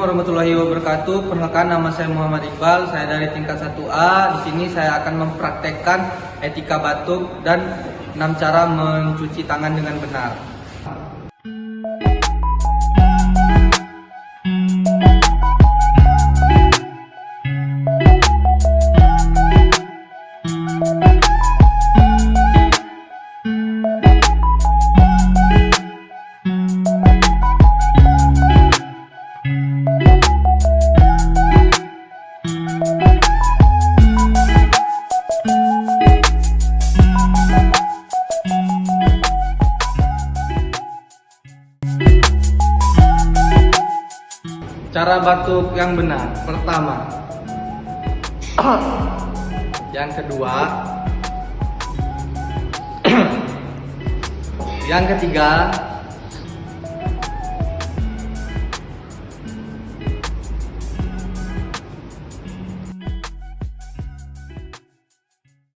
warahmatullahi wabarakatuh. Perkenalkan, nama saya Muhammad Iqbal. Saya dari tingkat 1A. Di sini saya akan mempraktekkan etika batuk dan 6 cara mencuci tangan dengan benar. Cara batuk yang benar. Pertama. Yang kedua. Yang ketiga.